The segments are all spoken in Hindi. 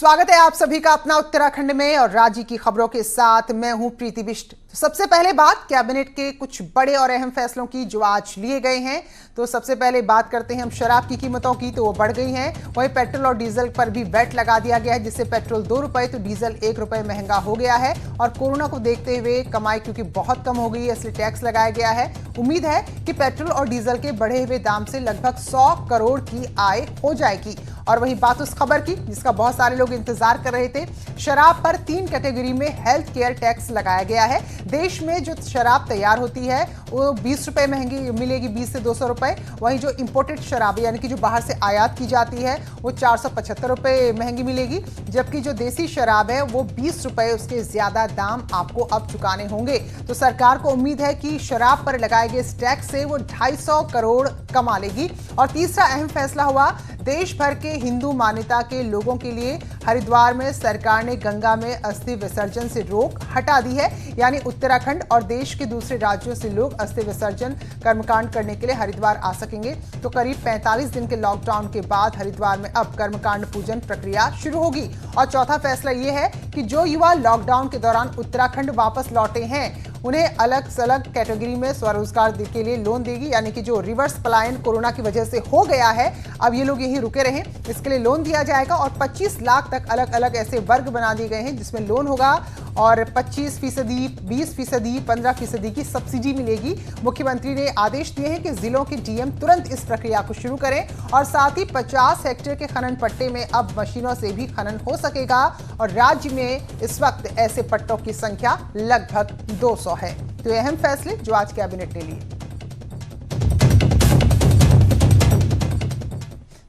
स्वागत है आप सभी का अपना उत्तराखंड में और राज्य की खबरों के साथ मैं हूं प्रीति बिष्ट। तो सबसे पहले बात कैबिनेट के कुछ बड़े और अहम फैसलों की जो आज लिए गए हैं। तो सबसे पहले बात करते हैं हम शराब की कीमतों की, तो वो बढ़ गई हैं। वहीं पेट्रोल और डीजल पर भी वैट लगा दिया गया है, जिससे पेट्रोल 2 रुपए तो डीजल 1 रुपए महंगा हो गया है। और कोरोना को देखते हुए कमाई क्योंकि बहुत कम हो गई है, इसलिए टैक्स लगाया गया है। उम्मीद है कि पेट्रोल और डीजल के बढ़े हुए दाम से लगभग 100 करोड़ की आय हो जाएगी। और वही बात उस खबर की जिसका बहुत सारे लोग इंतजार कर रहे थे। शराब पर 3 कैटेगरी में हेल्थ केयर टैक्स लगाया गया है। देश में जो शराब तैयार होती है वो 20 रुपए महंगी मिलेगी, 20 से 200 रुपए। वहीं जो इंपोर्टेड शराब यानी कि जो बाहर से आयात की जाती है वो 475 रुपए महंगी मिलेगी, जबकि जो देसी शराब है वो 20 रुपए, उसके ज्यादा दाम आपको अब चुकाने होंगे। तो सरकार को उम्मीद है कि शराब पर लगाए गए इस टैक्स से वो 250 करोड़ कमा लेगी। और तीसरा अहम फैसला हुआ, देश भर के हिंदू मान्यता के लोगों के लिए हरिद्वार में सरकार ने गंगा में अस्थि विसर्जन से रोक हटा दी है। यानी उत्तराखंड और देश के दूसरे राज्यों से लोग अस्थि विसर्जन कर्मकांड करने के लिए हरिद्वार आ सकेंगे। तो करीब 45 दिन के लॉकडाउन के बाद हरिद्वार में अब कर्मकांड पूजन प्रक्रिया शुरू होगी। और चौथा फैसला यह है कि जो युवा लॉकडाउन के दौरान उत्तराखंड वापस लौटे हैं उन्हें अलग अलग कैटेगरी में स्वरोजगार के लिए लोन देगी। यानी कि जो रिवर्स पलायन कोरोना की वजह से हो गया है, अब ये लोग यहीं रुके रहें, इसके लिए लोन दिया जाएगा। और 25 लाख तक अलग अलग ऐसे वर्ग बना दिए गए हैं जिसमें लोन होगा और 25%, 20%, 15% की सब्सिडी मिलेगी। मुख्यमंत्री ने आदेश दिए हैं कि जिलों के डीएम तुरंत इस प्रक्रिया को शुरू करें और साथ ही 50 हेक्टेयर के खनन पट्टे में अब मशीनों से भी खनन हो सकेगा। और राज्य में इस वक्त ऐसे पट्टों की संख्या लगभग 200 है। तो ये अहम फैसले जो आज कैबिनेट ने लिए।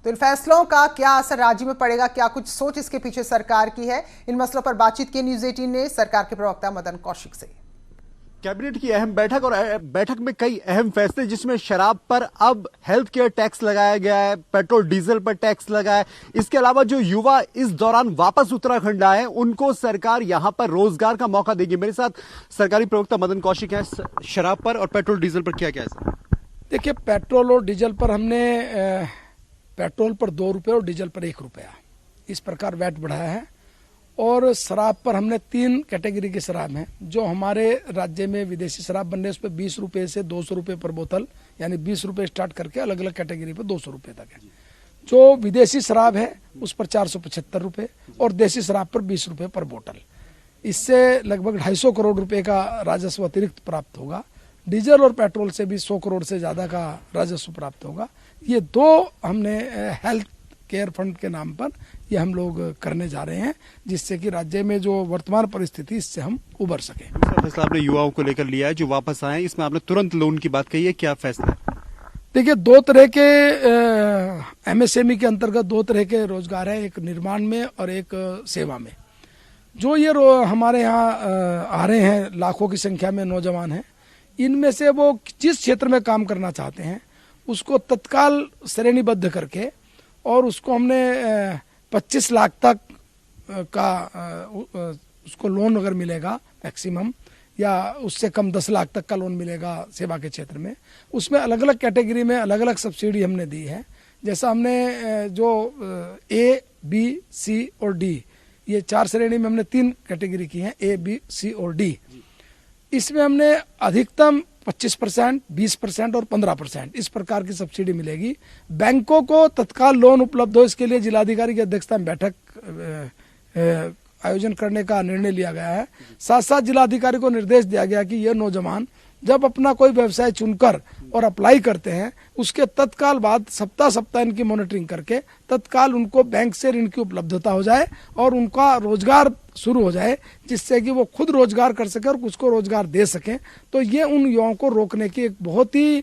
तो इन फैसलों का क्या असर राज्य में पड़ेगा, क्या कुछ सोच इसके पीछे सरकार की है, इन मसलों पर बातचीत की न्यूज 18 ने सरकार के प्रवक्ता मदन कौशिक से। कैबिनेट की अहम बैठक और बैठक में कई अहम फैसले, जिसमें शराब पर अब हेल्थ केयर टैक्स लगाया गया है, पेट्रोल डीजल पर टैक्स लगा है। इसके अलावा जो युवा इस दौरान वापस उत्तराखंड आए उनको सरकार यहां पर रोजगार का मौका देगी। मेरे साथ सरकारी प्रवक्ता मदन कौशिक हैं। शराब पर और पेट्रोल डीजल पर क्या क्या है? देखिए, पेट्रोल और डीजल पर हमने पेट्रोल पर 2 रुपये और डीजल पर 1 रुपया इस प्रकार वैट बढ़ाया है। और शराब पर हमने 3 कैटेगरी की शराब हैं। जो हमारे राज्य में विदेशी शराब बन रही है उस पर 20 रुपये से 200 रुपये पर बोतल, यानी 20 रुपये स्टार्ट करके अलग अलग कैटेगरी पर 200 रुपये तक है। जो विदेशी शराब है उस पर 475 रुपये और देसी शराब पर 20 रुपये पर बोतल। इससे लगभग 250 करोड़ रुपये का राजस्व अतिरिक्त प्राप्त होगा। डीजल और पेट्रोल से भी 100 करोड़ से ज़्यादा का राजस्व प्राप्त होगा। ये 2 हमने हेल्थ केयर फंड के नाम पर ये हम लोग करने जा रहे हैं, जिससे कि राज्य में जो वर्तमान परिस्थिति इससे हम उबर सके। फैसला आपने युवाओं को लेकर लिया है जो वापस आए, इसमें आपने तुरंत लोन की बात कही है, क्या फैसला है? देखिए, 2 तरह के एमएसएमई के अंतर्गत 2 तरह के रोजगार है, एक निर्माण में और एक सेवा में। जो ये हमारे यहाँ आ रहे हैं लाखों की संख्या में नौजवान हैं, इनमें से वो जिस क्षेत्र में काम करना चाहते हैं उसको तत्काल श्रेणीबद्ध करके और उसको हमने 25 लाख तक का उसको लोन अगर मिलेगा मैक्सिमम, या उससे कम 10 लाख तक का लोन मिलेगा सेवा के क्षेत्र में। उसमें अलग अलग कैटेगरी में अलग अलग सब्सिडी हमने दी है। जैसा हमने जो ए, बी, सी और डी, ये 4 श्रेणी में हमने 3 कैटेगरी की हैं, ए, बी, सी और डी। इसमें हमने अधिकतम 25%, 20% और 15% इस प्रकार की सब्सिडी मिलेगी। बैंकों को तत्काल लोन उपलब्ध हो, इसके लिए जिलाधिकारी की अध्यक्षता में बैठक आयोजन करने का निर्णय लिया गया है। साथ साथ जिलाधिकारी को निर्देश दिया गया कि ये नौजवान जब अपना कोई व्यवसाय चुनकर और अप्लाई करते हैं उसके तत्काल बाद सप्ताह इनकी मॉनिटरिंग करके तत्काल उनको बैंक से ऋण की उपलब्धता हो जाए और उनका रोजगार शुरू हो जाए, जिससे कि वो खुद रोजगार कर सके और कुछ को रोजगार दे सके। तो ये उन युवाओं को रोकने की एक बहुत ही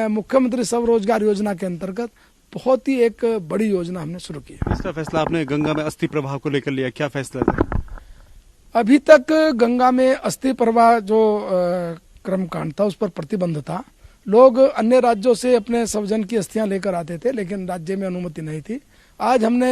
मुख्यमंत्री स्वरोजगार योजना के अंतर्गत बहुत ही एक बड़ी योजना हमने शुरू की है। इसका फैसला आपने गंगा में अस्थि प्रवाह को लेकर लिया, क्या फैसला था? अभी तक गंगा में अस्थि प्रवाह जो कर्मकांड था उस पर प्रतिबंध था। लोग अन्य राज्यों से अपने स्वजन की अस्थियां लेकर आते थे, लेकिन राज्य में अनुमति नहीं थी। आज हमने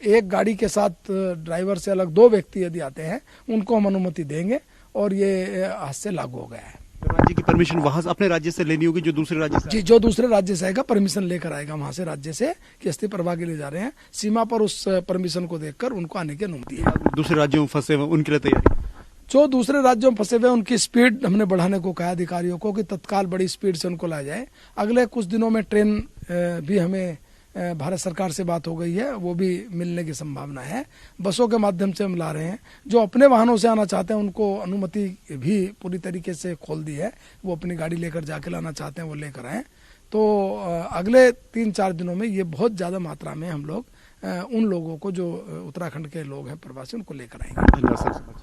एक गाड़ी के साथ ड्राइवर से अलग 2 व्यक्ति यदि आते हैं उनको हम अनुमति देंगे और ये आज से लागू हो गया है। राज्य की परमिशन वहां से अपने राज्य से लेनी होगी, जो दूसरे राज्य से जी, जो दूसरे राज्य से आएगा परमिशन लेकर आएगा वहां से, राज्य से कि अस्थि प्रवाह के लिए जा रहे हैं, सीमा पर उस परमिशन को देखकर उनको आने की अनुमति है। दूसरे राज्यों में फंसे हुए उनके लिए तैयारी, जो दूसरे राज्यों में फंसे हुए उनकी स्पीड हमने बढ़ाने को कहा अधिकारियों को कि तत्काल बड़ी स्पीड से उनको लाया जाए। अगले कुछ दिनों में ट्रेन भी हमें भारत सरकार से बात हो गई है, वो भी मिलने की संभावना है। बसों के माध्यम से हम ला रहे हैं। जो अपने वाहनों से आना चाहते हैं उनको अनुमति भी पूरी तरीके से खोल दी है, वो अपनी गाड़ी लेकर जाके लाना चाहते हैं वो लेकर आए। तो अगले 3-4 दिनों में ये बहुत ज़्यादा मात्रा में हम लोग उन लोगों को जो उत्तराखंड के लोग हैं प्रवासी उनको लेकर आएंगे।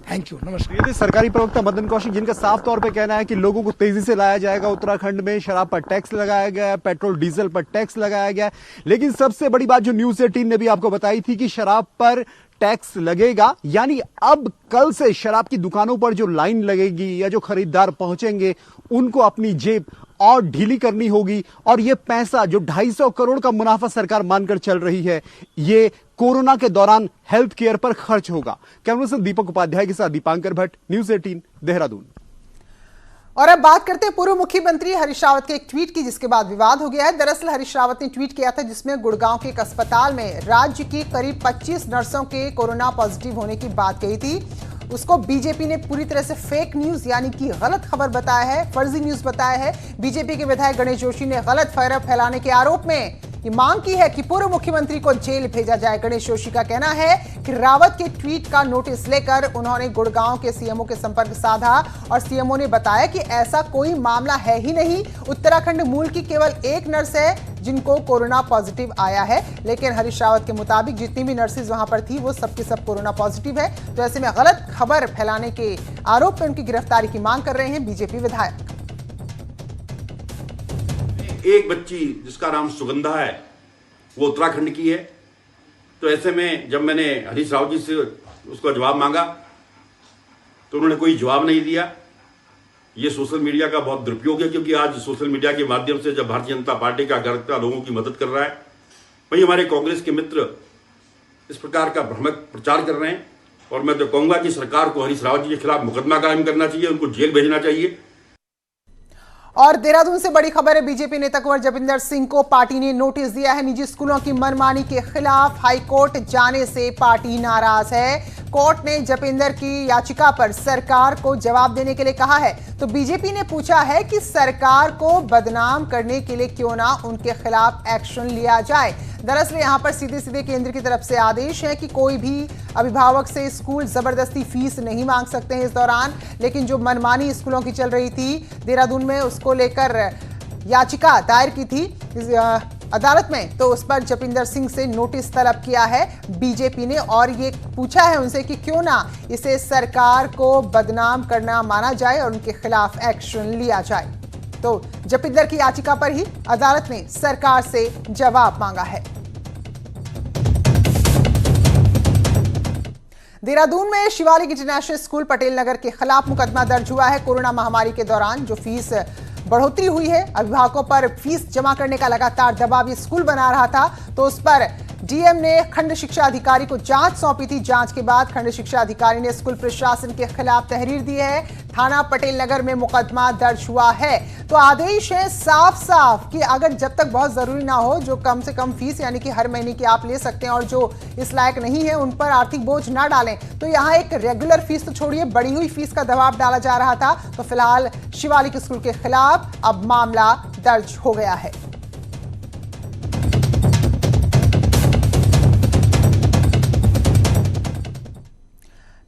थैंक यू, नमस्कार। ये सरकारी प्रवक्ता मदन कौशिक, जिनका साफ तौर पे कहना है कि लोगों को तेजी से लाया जाएगा उत्तराखंड में, शराब पर टैक्स लगाया गया है, पेट्रोल डीजल पर टैक्स लगाया गया है। लेकिन सबसे बड़ी बात जो न्यूज़ 18 ने भी आपको बताई थी कि शराब पर टैक्स लगेगा, यानी अब कल से शराब की दुकानों पर जो लाइन लगेगी या जो खरीदार पहुंचेंगे उनको अपनी जेब और ढीली करनी होगी। और ये पैसा जो 250 करोड़ का मुनाफा सरकार मानकर चल रही है, ये कोरोना के दौरान हेल्थ केयर पर खर्च होगा। कैमरा पर्सन दीपक उपाध्याय के साथ दीपांकर भट्ट, न्यूज़ 18 देहरादून। और अब बात करते हैं पूर्व मुख्यमंत्री हरीश रावत के एक ट्वीट की, जिसके बाद विवाद हो गया है। दरअसल हरीश रावत ने ट्वीट किया था जिसमें गुड़गांव के एक अस्पताल में राज्य की करीब 25 नर्सों के कोरोना पॉजिटिव होने की बात कही थी। उसको बीजेपी ने पूरी तरह से फेक न्यूज यानी कि गलत खबर बताया है, फर्जी न्यूज बताया है। बीजेपी के विधायक गणेश जोशी ने गलत खबर फैलाने के आरोप में ये मांग की है कि पूर्व मुख्यमंत्री को जेल भेजा जाए। गणेश जोशी का कहना है कि रावत के ट्वीट का नोटिस लेकर उन्होंने गुड़गांव के सीएमओ के संपर्क साधा और सीएमओ ने बताया कि ऐसा कोई मामला है ही नहीं। उत्तराखंड मूल की केवल एक नर्स है जिनको कोरोना पॉजिटिव आया है, लेकिन हरीश रावत के मुताबिक जितनी भी नर्सेज वहां पर थी वो सबके सब कोरोना पॉजिटिव है। तो ऐसे में गलत खबर फैलाने के आरोप में उनकी गिरफ्तारी की मांग कर रहे हैं बीजेपी विधायक। एक बच्ची जिसका नाम सुगंधा है वो उत्तराखंड की है। तो ऐसे में जब मैंने हरीश रावत जी से उसका जवाब मांगा तो उन्होंने कोई जवाब नहीं दिया। ये सोशल मीडिया का बहुत दुरुपयोग है, क्योंकि आज सोशल मीडिया के माध्यम से जब भारतीय जनता पार्टी का कार्यकर्ता लोगों की मदद कर रहा है, वहीं हमारे कांग्रेस के मित्र इस प्रकार का भ्रामक प्रचार कर रहे हैं। और मैं तो कहूंगा कि सरकार को हरीश रावत जी के खिलाफ मुकदमा कायम करना चाहिए, उनको जेल भेजना चाहिए। और देहरादून से बड़ी खबर है, बीजेपी नेता कुंवर जबिंदर सिंह को पार्टी ने नोटिस दिया है। निजी स्कूलों की मनमानी के खिलाफ हाईकोर्ट जाने से पार्टी नाराज है। कोर्ट ने जबिंदर की याचिका पर सरकार को जवाब देने के लिए कहा है। तो बीजेपी ने पूछा है कि सरकार को बदनाम करने के लिए क्यों ना उनके खिलाफ एक्शन लिया जाए। दरअसल यहां पर सीधे सीधे केंद्र की तरफ से आदेश है कि कोई भी अभिभावक से स्कूल जबरदस्ती फीस नहीं मांग सकते हैं इस दौरान। लेकिन जो मनमानी स्कूलों की चल रही थी देहरादून में, उसको लेकर याचिका दायर की थी अदालत में, तो उस पर जबिंदर सिंह से नोटिस तलब किया है बीजेपी ने और ये पूछा है उनसे कि क्यों ना इसे सरकार को बदनाम करना माना जाए और उनके खिलाफ एक्शन लिया जाए। तो जबिंदर की याचिका पर ही अदालत ने सरकार से जवाब मांगा है। देहरादून में शिवालिक इंटरनेशनल स्कूल पटेल नगर के खिलाफ मुकदमा दर्ज हुआ है। कोरोना महामारी के दौरान जो फीस बढ़ोतरी हुई है, अभिभावकों पर फीस जमा करने का लगातार दबाव ये स्कूल बना रहा था, तो उस पर डीएम ने खंड शिक्षा अधिकारी को जांच सौंपी थी। जांच के बाद खंड शिक्षा अधिकारी ने स्कूल प्रशासन के खिलाफ तहरीर दी है। थाना पटेल नगर में मुकदमा दर्ज हुआ है। तो आदेश है साफ साफ कि अगर जब तक बहुत जरूरी ना हो, जो कम से कम फीस यानी कि हर महीने की आप ले सकते हैं और जो इस लायक नहीं है उन पर आर्थिक बोझ ना डालें। तो यहाँ एक रेगुलर फीस तो छोड़िए, बढ़ी हुई फीस का दबाव डाला जा रहा था। तो फिलहाल शिवालिक स्कूल के खिलाफ अब मामला दर्ज हो गया है।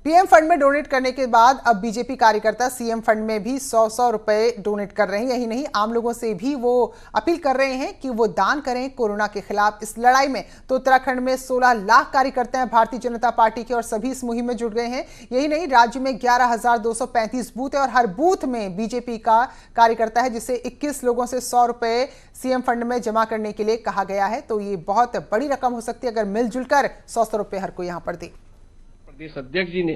पीएम फंड में डोनेट करने के बाद अब बीजेपी कार्यकर्ता सीएम फंड में भी 100-100 रुपए डोनेट कर रहे हैं। यही नहीं, आम लोगों से भी वो अपील कर रहे हैं कि वो दान करें कोरोना के खिलाफ इस लड़ाई में। तो उत्तराखंड में 16 लाख कार्यकर्ता हैं भारतीय जनता पार्टी के और सभी इस मुहिम में जुट गए हैं। यही नहीं, राज्य में 11,235 बूथ है और हर बूथ में बीजेपी का कार्यकर्ता है, जिसे 21 लोगों से 100 रुपए सीएम फंड में जमा करने के लिए कहा गया है। तो ये बहुत बड़ी रकम हो सकती है अगर मिलजुल कर 100 रुपए हर कोई यहाँ पर दे। प्रदेश अध्यक्ष जी ने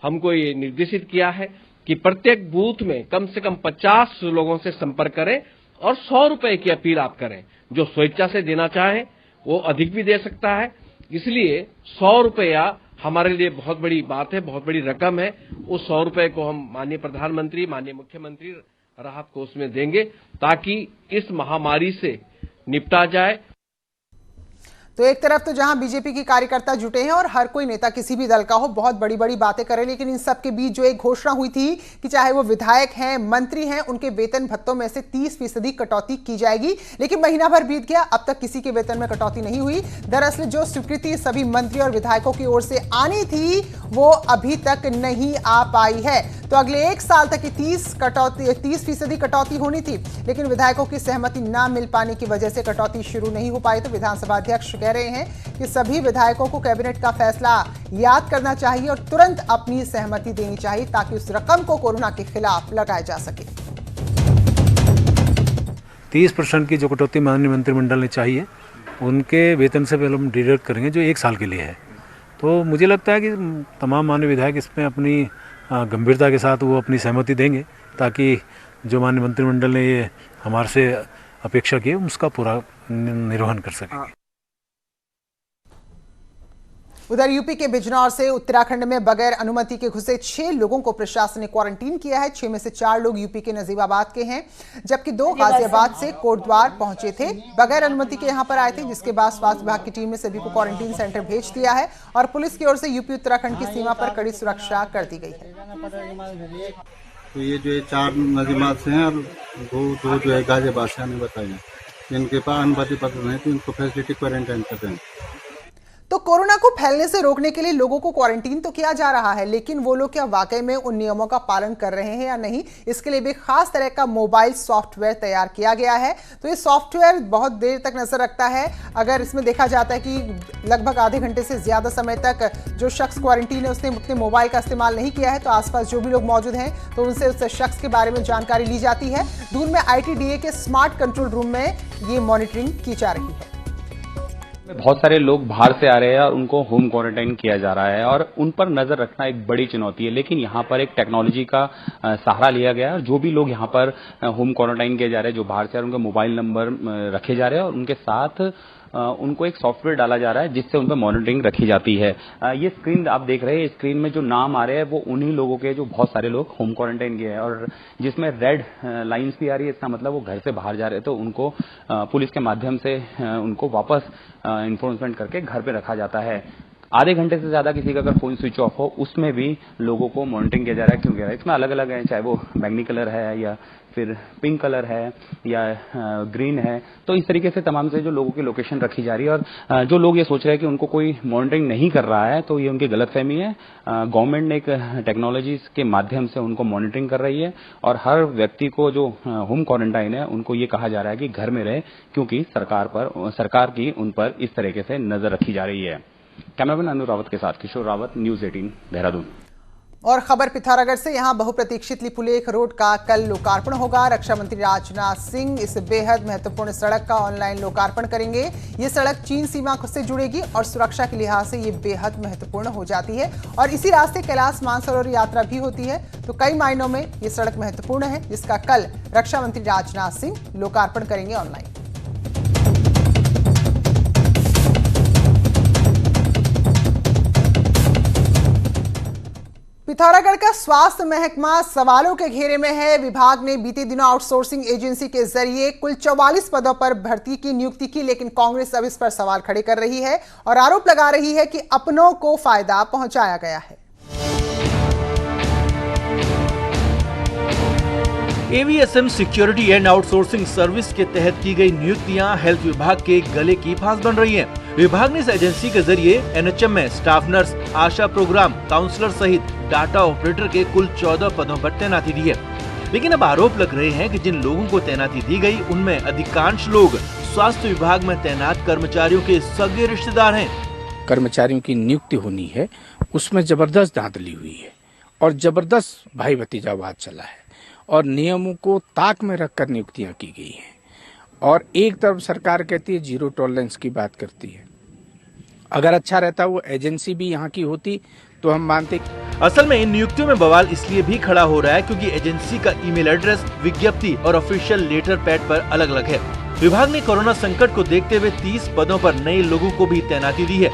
हमको ये निर्देशित किया है कि प्रत्येक बूथ में कम से कम 50 लोगों से संपर्क करें और 100 रुपए की अपील आप करें। जो स्वेच्छा से देना चाहे वो अधिक भी दे सकता है। इसलिए 100 रुपया हमारे लिए बहुत बड़ी बात है, बहुत बड़ी रकम है। उस 100 रुपए को हम माननीय प्रधानमंत्री, माननीय मुख्यमंत्री राहत कोष में देंगे ताकि इस महामारी से निपटा जाए। तो एक तरफ तो जहां बीजेपी के कार्यकर्ता जुटे हैं और हर कोई नेता किसी भी दल का हो बहुत बड़ी बड़ी बातें करे, लेकिन इन सब के बीच जो एक घोषणा हुई थी कि चाहे वो विधायक हैं, मंत्री हैं, उनके वेतन भत्तों में से 30% कटौती की जाएगी। लेकिन महीना भर बीत गया, अब तक किसी के वेतन में कटौती नहीं हुई। दरअसल जो स्वीकृति सभी मंत्री और विधायकों की ओर से आनी थी वो अभी तक नहीं आ पाई है। तो अगले 1 साल तक 30% कटौती होनी थी, लेकिन विधायकों की सहमति न मिल पाने की वजह से कटौती शुरू नहीं हो पाई। तो विधानसभा अध्यक्ष कह रहे हैं कि सभी विधायकों को कैबिनेट का फैसला याद करना चाहिए और तुरंत अपनी सहमति देनी चाहिए ताकि उस रकम को कोरोना के खिलाफ लगाया जा सके। 30% की जो कटौती माननीय मंत्रिमंडल ने चाहिए, उनके वेतन से पहले हम डिडक्ट करेंगे जो 1 साल के लिए है। तो मुझे लगता है कि तमाम माननीय विधायक इसमें अपनी गंभीरता के साथ वो अपनी सहमति देंगे ताकि जो माननीय मंत्रिमंडल ने ये हमारे से अपेक्षा की है उसका पूरा निर्वहन कर सकेंगे। उधर यूपी के बिजनौर से उत्तराखंड में बगैर अनुमति के घुसे 6 लोगों को प्रशासन ने क्वारंटीन किया है। 6 में से 4 लोग यूपी के नजीबाबाद के हैं, जबकि 2 गाजियाबाद से कोटद्वार पहुंचे थे। बगैर अनुमति के यहां पर आए थे, जिसके बाद स्वास्थ्य विभाग की टीम ने सभी को क्वारंटीन सेंटर भेज दिया है और पुलिस की ओर से यूपी उत्तराखंड की सीमा पर कड़ी सुरक्षा कर दी गई है। तो ये जो 4 नजीबाद से हैं और 2 जो है गाजियाबाद से हमें बताया, जिनके पास अनुमति पत्र नहीं थी उनको फैसिलिटी क्वारंटाइन कर दें। तो कोरोना को फैलने से रोकने के लिए लोगों को क्वारंटीन तो किया जा रहा है, लेकिन वो लोग क्या वाकई में उन नियमों का पालन कर रहे हैं या नहीं, इसके लिए भी खास तरह का मोबाइल सॉफ्टवेयर तैयार किया गया है। तो ये सॉफ्टवेयर बहुत देर तक नजर रखता है। अगर इसमें देखा जाता है कि लगभग आधे घंटे से ज्यादा समय तक जो शख्स क्वारंटीन है उसने अपने मोबाइल का इस्तेमाल नहीं किया है, तो आसपास जो भी लोग मौजूद हैं तो उनसे उस शख्स के बारे में जानकारी ली जाती है। दूर में ITDA के स्मार्ट कंट्रोल रूम में ये मॉनिटरिंग की जा रही है। बहुत सारे लोग बाहर से आ रहे हैं और उनको होम क्वारंटाइन किया जा रहा है और उन पर नजर रखना एक बड़ी चुनौती है, लेकिन यहाँ पर एक टेक्नोलॉजी का सहारा लिया गया है और जो भी लोग यहाँ पर होम क्वारंटाइन किए जा रहे हैं, जो बाहर से आ रहे हैं, उनके मोबाइल नंबर रखे जा रहे हैं और उनके साथ उनको एक सॉफ्टवेयर डाला जा रहा है जिससे उन पर मॉनिटरिंग रखी जाती है। ये स्क्रीन आप देख रहे हैं, स्क्रीन में जो नाम आ रहे हैं वो उन्हीं लोगों के जो बहुत सारे लोग होम क्वारंटाइन किए हैं और जिसमें रेड लाइंस भी आ रही है, इसका मतलब वो घर से बाहर जा रहे हैं, तो उनको पुलिस के माध्यम से उनको वापस इन्फोर्समेंट करके घर पे रखा जाता है। आधे घंटे से ज्यादा किसी का अगर फोन स्विच ऑफ हो उसमें भी लोगों को मॉनिटरिंग किया जा रहा है। क्यों किया जा रहा है? इसमें अलग अलग है, चाहे वो बैंगनी कलर है या फिर पिंक कलर है या ग्रीन है, तो इस तरीके से तमाम से जो लोगों की लोकेशन रखी जा रही है। और जो लोग ये सोच रहे हैं कि उनको कोई मॉनिटरिंग नहीं कर रहा है, तो ये उनकी गलतफहमी है। गवर्नमेंट ने एक टेक्नोलॉजी के माध्यम से उनको मॉनिटरिंग कर रही है और हर व्यक्ति को जो होम क्वारंटाइन है उनको ये कहा जा रहा है कि घर में रहे, क्योंकि सरकार की उन पर इस तरीके से नजर रखी जा रही है। कैमरामैन अनु रावत के साथ किशोर रावत, न्यूज 18 देहरादून। और खबर पिथौरागढ़ से, यहां बहुप्रतीक्षित लिपुलेख रोड का कल लोकार्पण होगा। रक्षा मंत्री राजनाथ सिंह इस बेहद महत्वपूर्ण सड़क का ऑनलाइन लोकार्पण करेंगे। ये सड़क चीन सीमा से जुड़ेगी और सुरक्षा के लिहाज से ये बेहद महत्वपूर्ण हो जाती है और इसी रास्ते कैलाश मानसरोवर यात्रा भी होती है। तो कई मायनों में ये सड़क महत्वपूर्ण है, जिसका कल रक्षा मंत्री राजनाथ सिंह लोकार्पण करेंगे ऑनलाइन। पिथौरागढ़ का स्वास्थ्य महकमा सवालों के घेरे में है। विभाग ने बीते दिनों आउटसोर्सिंग एजेंसी के जरिए कुल 44 पदों पर भर्ती की नियुक्ति की, लेकिन कांग्रेस अब इस पर सवाल खड़े कर रही है और आरोप लगा रही है कि अपनों को फायदा पहुंचाया गया है। AVSM security and outsourcing service के तहत की गई नियुक्तियां हेल्थ विभाग के गले की फांस बन रही हैं। विभाग ने इस एजेंसी के जरिए एनएचएम में स्टाफ नर्स, आशा प्रोग्राम काउंसलर सहित डाटा ऑपरेटर के कुल 14 पदों पर तैनाती दी है। लेकिन अब आरोप लग रहे हैं कि जिन लोगों को तैनाती दी गई उनमें अधिकांश लोग स्वास्थ्य विभाग में तैनात कर्मचारियों के सगे रिश्तेदार हैं। कर्मचारियों की नियुक्ति होनी है, उसमें जबरदस्त धांधली हुई है और जबरदस्त भाई भतीजावाद चला है और नियमों को ताक में रखकर नियुक्तियां की गई हैं। और एक तरफ सरकार कहती है जीरो टॉलरेंस की बात करती है। अगर अच्छा रहता वो एजेंसी भी यहाँ की होती तो हम मानते। असल में इन नियुक्तियों में बवाल इसलिए भी खड़ा हो रहा है क्योंकि एजेंसी का ईमेल एड्रेस, विज्ञप्ति और ऑफिशियल लेटर पैड पर अलग अलग है। विभाग ने कोरोना संकट को देखते हुए 30 पदों पर नए लोगों को भी तैनाती दी है।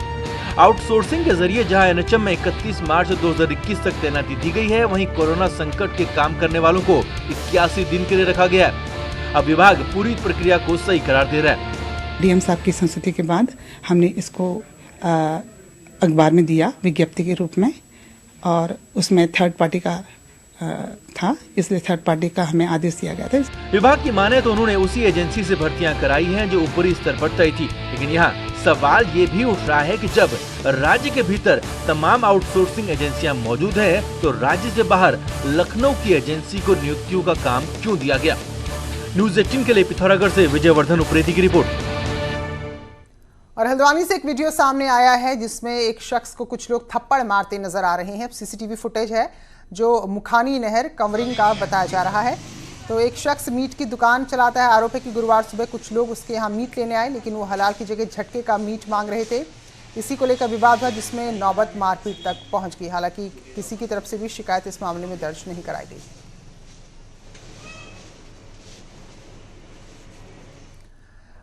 आउटसोर्सिंग के जरिए जहां एनएचएम में 31 मार्च 2021 तक तैनाती दी गई है, वहीं कोरोना संकट के काम करने वालों को 81 दिन के लिए रखा गया है। अब विभाग पूरी प्रक्रिया को सही करार दे रहा है। डीएम साहब की संस्तुति के बाद हमने इसको अखबार में दिया विज्ञप्ति के रूप में, और उसमें थर्ड पार्टी का था, इसलिए थर्ड पार्टी का हमें आदेश दिया गया था। विभाग की माने तो उन्होंने उसी एजेंसी से भर्तियां कराई हैं जो ऊपरी स्तर पर तय थी, लेकिन यहाँ सवाल ये भी उठ रहा है कि जब राज्य के भीतर तमाम आउटसोर्सिंग एजेंसियां मौजूद हैं, तो राज्य से बाहर लखनऊ की एजेंसी को नियुक्तियों का काम क्यों दिया गया। न्यूज़ 18 के लिए पिथौरागढ़ से विजयवर्धन उप्रेती की रिपोर्ट। और हल्द्वानी से एक वीडियो सामने आया है जिसमें एक शख्स को कुछ लोग थप्पड़ मारते नजर आ रहे हैं। सीसीटीवी फुटेज है जो मुखानी नहर कंवरिंग का बताया जा रहा है। तो एक शख्स मीट की दुकान चलाता है। आरोप है कि गुरुवार सुबह कुछ लोग उसके यहाँ मीट लेने आए, लेकिन वो हलाल की जगह झटके का मीट मांग रहे थे। इसी को लेकर विवाद हुआ, जिसमें नौबत मारपीट तक पहुंच गई। हालांकि किसी की तरफ से भी शिकायत इस मामले में दर्ज नहीं कराई गई।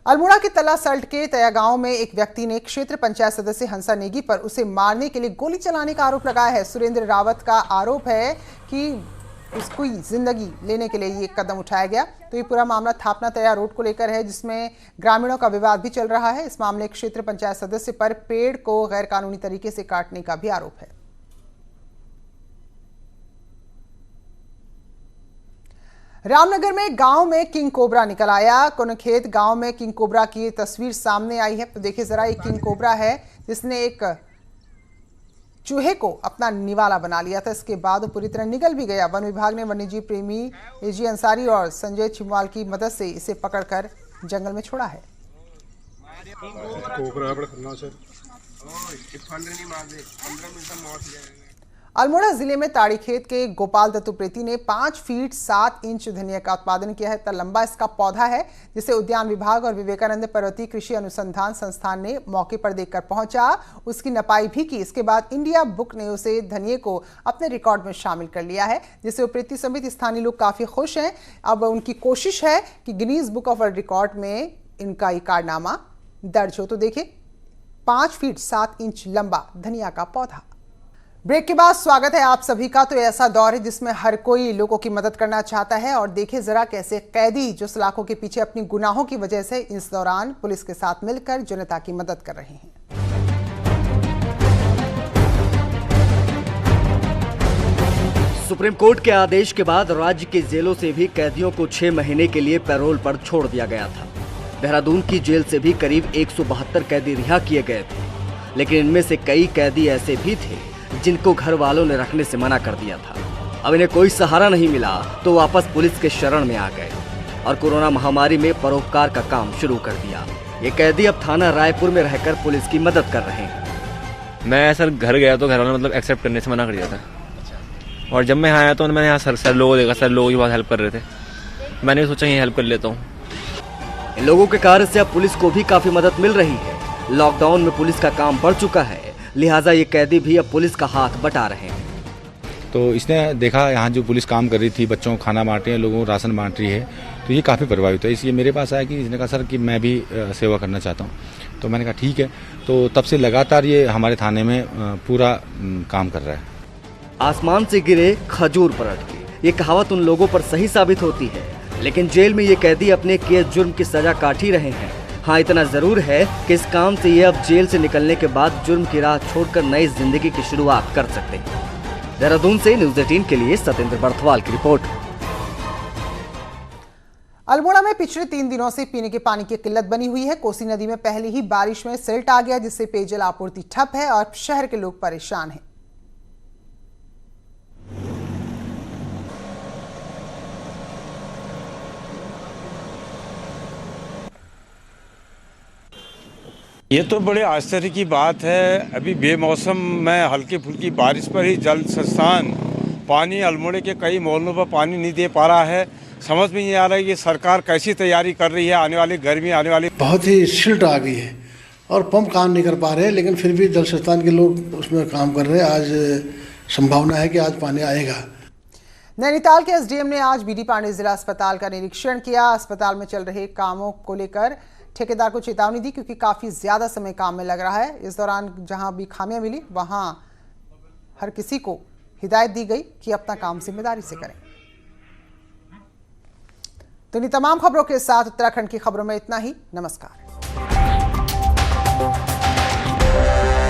अल्मोड़ा के तला सल्ट के तया गांव में एक व्यक्ति ने क्षेत्र पंचायत सदस्य हंसा नेगी पर उसे मारने के लिए गोली चलाने का आरोप लगाया है। सुरेंद्र रावत का आरोप है कि उसकी जिंदगी लेने के लिए ये कदम उठाया गया। तो ये पूरा मामला थापना तया रोड को लेकर है, जिसमें ग्रामीणों का विवाद भी चल रहा है। इस मामले क्षेत्र पंचायत सदस्य पर पेड़ को गैर कानूनी तरीके से काटने का भी आरोप है। रामनगर में गांव में किंग कोबरा निकल आया। कोनखेत गांव में किंग कोबरा की तस्वीर सामने आई है। तो देखिए जरा, एक किंग कोबरा है जिसने एक चूहे को अपना निवाला बना लिया था। इसके बाद वो पूरी तरह निगल भी गया। वन विभाग ने वन्यजीव प्रेमी एजी अंसारी और संजय छिमवाल की मदद से इसे पकड़कर जंगल में छोड़ा है। अल्मोड़ा जिले में ताड़ीखेत के गोपाल दत्त उप्रेती ने 5 फीट 7 इंच धनिया का उत्पादन किया है। इतना लंबा इसका पौधा है, जिसे उद्यान विभाग और विवेकानंद पर्वतीय कृषि अनुसंधान संस्थान ने मौके पर देखकर पहुंचा, उसकी नपाई भी की। इसके बाद इंडिया बुक ने उसे धनिये को अपने रिकॉर्ड में शामिल कर लिया है, जिससे उप्रेती समेत स्थानीय लोग काफी खुश हैं। अब उनकी कोशिश है कि Guinness book of world record में इनका ये कारनामा दर्ज हो। तो देखिए, 5 फीट 7 इंच लंबा धनिया का पौधा। ब्रेक के बाद स्वागत है आप सभी का। तो ऐसा दौर है जिसमें हर कोई लोगों की मदद करना चाहता है, और देखिए जरा कैसे कैदी जो सलाखों के पीछे अपनी गुनाहों की वजह से इस दौरान पुलिस के साथ मिलकर जनता की मदद कर रहे हैं। सुप्रीम कोर्ट के आदेश के बाद राज्य की जेलों से भी कैदियों को 6 महीने के लिए पैरोल पर छोड़ दिया गया था। देहरादून की जेल से भी करीब 172 कैदी रिहा किए गए थे, लेकिन इनमें से कई कैदी ऐसे भी थे जिनको घर वालों ने रखने से मना कर दिया था। अब इन्हें कोई सहारा नहीं मिला तो वापस पुलिस के शरण में आ गए और कोरोना महामारी में परोपकार का काम शुरू कर दिया। ये कैदी अब थाना रायपुर में रहकर पुलिस की मदद कर रहे हैं। मैं सर घर गया तो घर वालों ने मतलब एक्सेप्ट करने से मना कर दिया था, और जब मैं यहाँ आया तो मैंने यहाँ सर लोगों को देखा, सर लोगों की बहुत हेल्प कर रहे थे। मैंने सोचा ये हेल्प कर लेता हूँ। इन लोगों के कार्य से अब पुलिस को भी काफी मदद मिल रही है। लॉकडाउन में पुलिस का काम बढ़ चुका है, लिहाजा ये कैदी भी अब पुलिस का हाथ बटा रहे हैं। तो इसने देखा यहाँ जो पुलिस काम कर रही थी, बच्चों को खाना बांट रही है, लोगों को राशन बांट रही है, तो ये काफ़ी प्रभावित है। इसलिए मेरे पास आया कि इसने कहा सर कि मैं भी सेवा करना चाहता हूँ। तो मैंने कहा ठीक है। तो तब से लगातार ये हमारे थाने में पूरा काम कर रहा है। आसमान से गिरे खजूर पलट के, ये कहावत उन लोगों पर सही साबित होती है, लेकिन जेल में ये कैदी अपने किए जुर्म की सजा काट ही रहे हैं। हाँ, इतना जरूर है कि इस काम से ये अब जेल से निकलने के बाद जुर्म की राह छोड़कर नई जिंदगी की शुरुआत कर सकते हैं। देहरादून से न्यूज़ 18 के लिए सतेंद्र बर्थवाल की रिपोर्ट। अल्मोड़ा में पिछले 3 दिनों से पीने के पानी की किल्लत बनी हुई है। कोसी नदी में पहले ही बारिश में सिल्ट आ गया, जिससे पेयजल आपूर्ति ठप है और शहर के लोग परेशान हैं। ये तो बड़े आश्चर्य की बात है। अभी बेमौसम में हल्की फुल्की बारिश पर ही जल संस्थान पानी अल्मोड़े के कई मोहल्लों पर पानी नहीं दे पा रहा है। समझ में नहीं आ रहा है कि सरकार कैसी तैयारी कर रही है। आने वाली गर्मी आने वाली बहुत ही सिल्ट आ गई है और पंप काम नहीं कर पा रहे हैं, लेकिन फिर भी जल संस्थान के लोग उसमें काम कर रहे हैं। आज संभावना है कि आज पानी आएगा। नैनीताल के एसडीएम ने आज बीडी पांडे जिला अस्पताल का निरीक्षण किया। अस्पताल में चल रहे कामों को लेकर ठेकेदार को चेतावनी दी क्योंकि काफी ज्यादा समय काम में लग रहा है। इस दौरान जहां भी खामियां मिली वहां हर किसी को हिदायत दी गई कि अपना काम जिम्मेदारी से करें। तो इन तमाम खबरों के साथ उत्तराखंड की खबरों में इतना ही। नमस्कार।